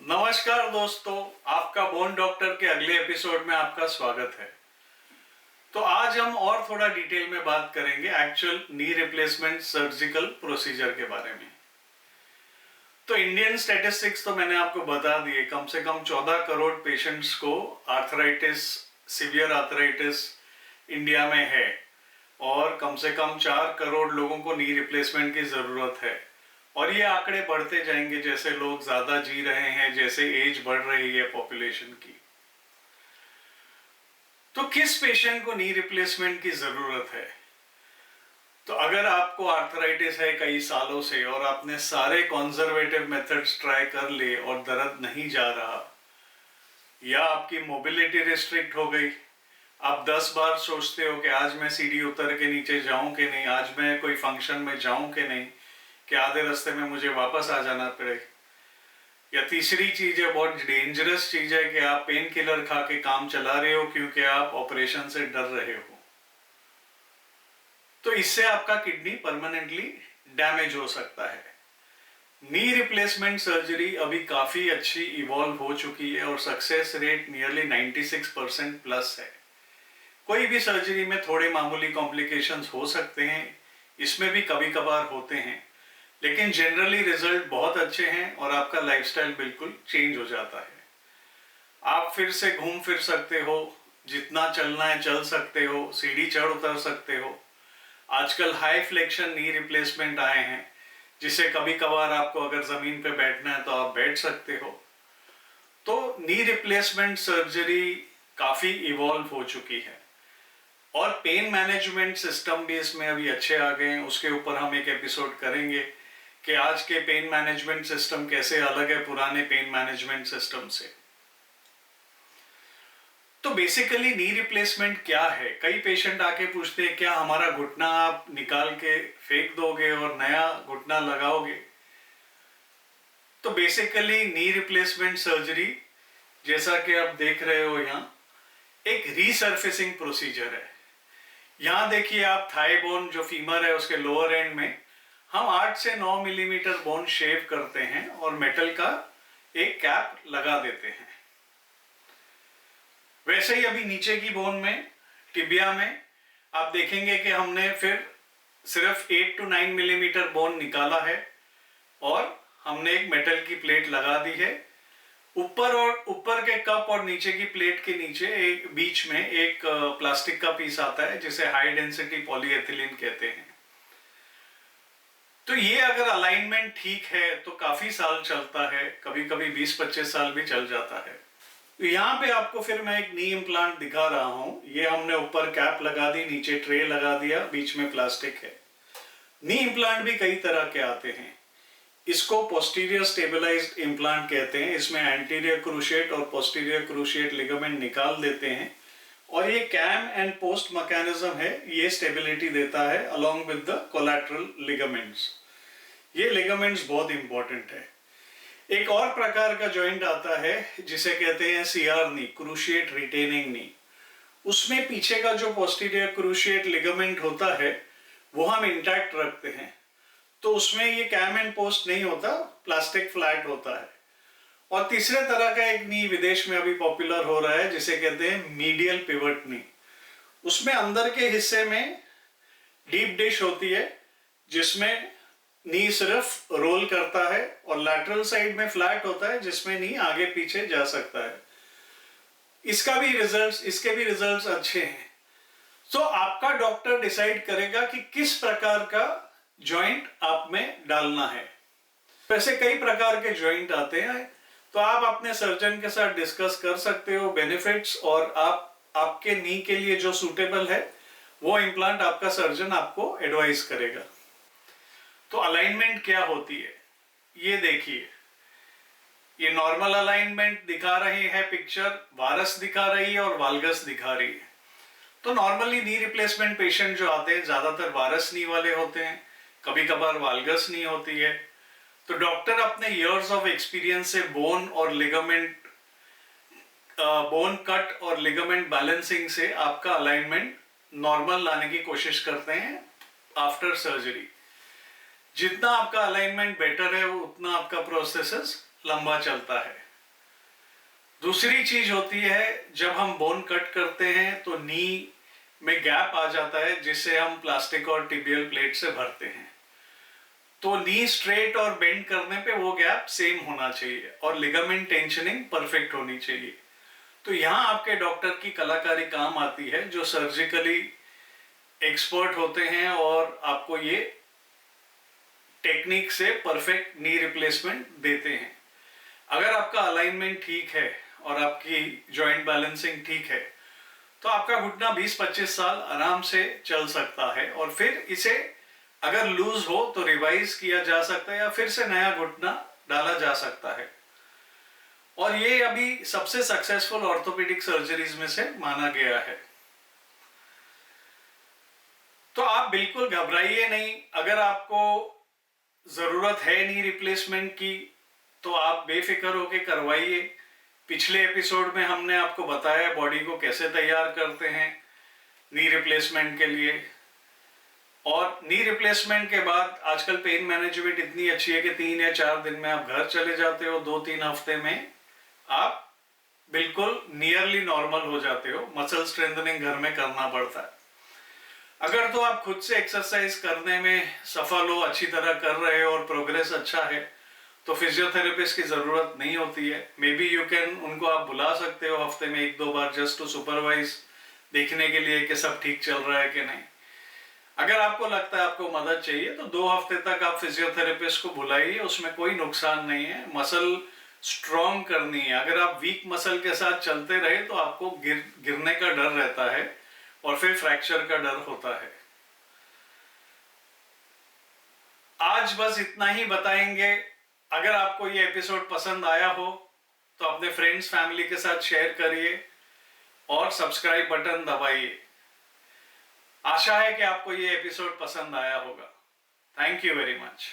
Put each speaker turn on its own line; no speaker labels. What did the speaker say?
नमस्कार दोस्तों, आपका बोन डॉक्टर के अगले एपिसोड में आपका स्वागत है। तो आज हम और थोड़ा डिटेल में बात करेंगे actual knee replacement surgical procedure के बारे में। तो इंडियन स्टैटिस्टिक्स तो मैंने आपको बता दिए, कम से कम 14 करोड़ पेशेंट्स को आर्थराइटिस, सीवियर आर्थराइटिस इंडिया में है और कम से कम 4 करोड़ लोगों को नी रिप्लेसमेंट की ज़रूरत है। और ये आंकड़े बढ़ते जाएंगे जैसे लोग ज़्यादा जी रहे हैं, जैसे एज बढ़ रही है पॉपुलेशन की। तो किस पेशेंट को नी रिप्लेसमेंट की ज़रूरत है? तो अगर आपको आर्थराइटिस है कई सालों से और आपने सारे कंजर्वेटिव मेथड्स ट्राई कर लिए और दर्द नहीं जा रहा, या आपकी मोबिलिटी रिस्ट्रिक्ट हो गई, आप 10 बार सोचते हो कि आज मैं सीढ़ी उतर के नीचे जाऊं कि नहीं, आज मैं कोई फंक्शन में जाऊं कि नहीं, कि आधे रास्ते में मुझे वापस आ जाना पड़े। या तीसरी चीज़ है, बहुत डेंजरस चीज़ है, कि आप पेन किलर खा के काम चला रहे हो क्योंकि आप ऑपरेशन से डर रहे हो। तो इससे आपका किडनी परमानेंटली डैमेज हो सकता है। नी रिप्लेसमेंट सर्जरी अभी काफ़ी अच्छी इवॉल्व हो चुकी है और सक्सेस रेट नियरली 96% प्लस है। कोई भी सर्जरी में थोड़े मामूली कॉम्प्लिकेशंस हो सकते हैं, इसमें भी कभी कभार होते हैं, लेकिन जनरली रिजल्ट बहुत अच्छे हैं और आपका लाइफस्टाइल बिल्कुल चेंज हो जाता है। आप फिर से घूम फिर सकते हो, जितना चलना है चल सकते हो, सीढ़ी चढ़ उतर सकते हो। आजकल हाई फ्लेक्शन नी रिप्लेसमेंट आए हैं, जिसे कभी कभार आपको अगर ज़मीन पे बैठना है तो आप बैठ सकते हो। तो नी रिप्लेसमेंट सर्जरी काफ़ी इवॉल्व हो चुकी है और पेन मैनेजमेंट सिस्टम भी इसमें अभी अच्छे आ गए हैं। उसके ऊपर हम एक एपिसोड करेंगे कि आज के पेन मैनेजमेंट सिस्टम कैसे अलग है पुराने पेन मैनेजमेंट सिस्टम से। तो बेसिकली नी रिप्लेसमेंट क्या है? कई पेशेंट आके पूछते हैं, क्या हमारा घुटना आप निकाल के फेंक दोगे और नया घुटना लगाओगे? तो बेसिकली नी रिप्लेसमेंट सर्जरी, जैसा कि आप देख रहे हो यहाँ, एक रीसर्फेसिंग प्रोसीजर है। यहाँ देखिए आप, थाई बोन जो फीमर है उसके लोअर एंड में हम 8 से 9 मिलीमीटर बोन शेव करते हैं और मेटल का एक कैप लगा देते हैं। वैसे ही अभी नीचे की बोन में, टिबिया में, आप देखेंगे कि हमने फिर सिर्फ 8 to 9 मिलीमीटर बोन निकाला है और हमने एक मेटल की प्लेट लगा दी है। ऊपर के कप और नीचे की प्लेट के नीचे एक बीच में एक प्लास्टिक का पीस आता है जिसे हाई डेंसिटी पॉलीएथिलीन कहते हैं। तो ये अगर अलाइनमेंट ठीक है तो काफी साल चलता है, कभी कभी 20-25 साल भी चल जाता है। तो यहाँ पे आपको फिर मैं एक नी इम्प्लांट दिखा रहा हूँ। ये हमने ऊपर कैप लगा दी, नीचे ट्रे लगा दिया, बीच में प्लास्टिक है। नी इम्प्लांट भी कई तरह के आते हैं। इसको पोस्टीरियर स्टेबलाइज्ड इम्प्लांट कहते हैं। इसमें एंटीरियर क्रूशिएट और पोस्टीरियर क्रूशिएट लिगामेंट निकाल देते हैं और ये कैम एंड पोस्ट मैकेनिज्म है, ये स्टेबिलिटी देता है along with the collateral ligaments. ये लिगामेंट्स बहुत इंपॉर्टेंट है। एक और प्रकार का जॉइंट आता है जिसे कहते हैं सीआर नी, क्रूशिएट रिटेनिंग नी। उसमें पीछे का जो पोस्टीरियर क्रूशिएट लिगामेंट होता है वो हम इंटैक्ट रखते हैं, तो उसमें ये कैम एंड पोस्ट नहीं होता, प्लास्टिक फ्लैट होता है। और तीसरे तरह का एक नी विदेश में अभी पॉपुलर हो रहा है जिसे कहते हैं मीडियल पिवट नी। उसमें अंदर के हिस्से में डीप डिश होती है जिसमें नी सिर्फ रोल करता है और लैटरल साइड में फ्लैट होता है जिसमें नी आगे पीछे जा सकता है। इसके भी रिजल्ट्स अच्छे हैं। तो आपका डॉक्टर डिसाइड करेगा कि किस प्रकार का जॉइंट आप में डालना है। वैसे कई प्रकार के जॉइंट आते हैं, तो आप अपने सर्जन के साथ डिस्कस कर सकते हो बेनिफिट्स और आपके नी के लिए जो सूटेबल है वो इम्प्लांट आपका सर्जन आपको एडवाइस करेगा। तो अलाइनमेंट क्या होती है ये देखिए। ये नॉर्मल अलाइनमेंट दिखा रही है पिक्चर, वारस दिखा रही है और वाल्गस दिखा रही है। तो नॉर्मली नी रिप्लेसमेंट पेशेंट जो आते हैं ज्यादातर वारस नी वाले होते हैं, कभी कभार वाल्गस नी होती है। तो डॉक्टर अपने इयर्स ऑफ एक्सपीरियंस से बोन कट और लिगामेंट बैलेंसिंग से आपका अलाइनमेंट नॉर्मल लाने की कोशिश करते हैं आफ्टर सर्जरी। जितना आपका अलाइनमेंट बेटर है उतना आपका प्रोसेस लंबा चलता है। दूसरी चीज होती है, जब हम बोन कट करते हैं तो नी में गैप आ जाता है जिसे हम प्लास्टिक और टिबियल प्लेट से भरते हैं। तो नी स्ट्रेट और बेंड करने पे वो गैप सेम होना चाहिए और लिगामेंट टेंशनिंग परफेक्ट होनी चाहिए। तो यहाँ आपके डॉक्टर की कलाकारी काम आती है, जो सर्जिकली एक्सपर्ट होते हैं और आपको ये टेक्निक से परफेक्ट नी रिप्लेसमेंट देते हैं। अगर आपका अलाइनमेंट ठीक है और आपकी जॉइंट बैलेंसिंग ठीक है तो आपका घुटना 20-25 साल आराम से चल सकता है और फिर इसे अगर लूज हो तो रिवाइज किया जा सकता है या फिर से नया घुटना डाला जा सकता है। और ये अभी सबसे सक्सेसफुल ऑर्थोपेडिक सर्जरीज में से माना गया है। तो आप बिल्कुल घबराइए नहीं। अगर आपको जरूरत है नी रिप्लेसमेंट की तो आप बेफिक्र होकर करवाइए। पिछले एपिसोड में हमने आपको बताया बॉडी को कैसे तैयार करते हैं नी रिप्लेसमेंट के लिए। और नी रिप्लेसमेंट के बाद आजकल पेन मैनेजमेंट इतनी अच्छी है कि 3 या 4 दिन में आप घर चले जाते हो। 2-3 हफ्ते में आप बिल्कुल नियरली नॉर्मल हो जाते हो। मसल स्ट्रेंथनिंग घर में करना पड़ता है। अगर तो आप खुद से एक्सरसाइज करने में सफल हो, अच्छी तरह कर रहे हो और प्रोग्रेस अच्छा है तो फिजियोथेरेपिस्ट की जरूरत नहीं होती है। मे बी यू कैन, उनको आप बुला सकते हो हफ्ते में 1-2 बार जस्ट टू सुपरवाइज, देखने के लिए कि सब ठीक चल रहा है कि नहीं। अगर आपको लगता है आपको मदद चाहिए तो 2 हफ्ते तक आप फिजियोथेरेपिस्ट को बुलाइए, उसमें कोई नुकसान नहीं है। मसल स्ट्रॉन्ग करनी है। अगर आप वीक मसल के साथ चलते रहे तो आपको गिरने का डर रहता है और फिर फ्रैक्चर का डर होता है। आज बस इतना ही बताएंगे। अगर आपको ये एपिसोड पसंद आया हो तो अपने फ्रेंड्स फैमिली के साथ शेयर करिए और सब्सक्राइब बटन दबाइए। आशा है कि आपको ये एपिसोड पसंद आया होगा। Thank you very much.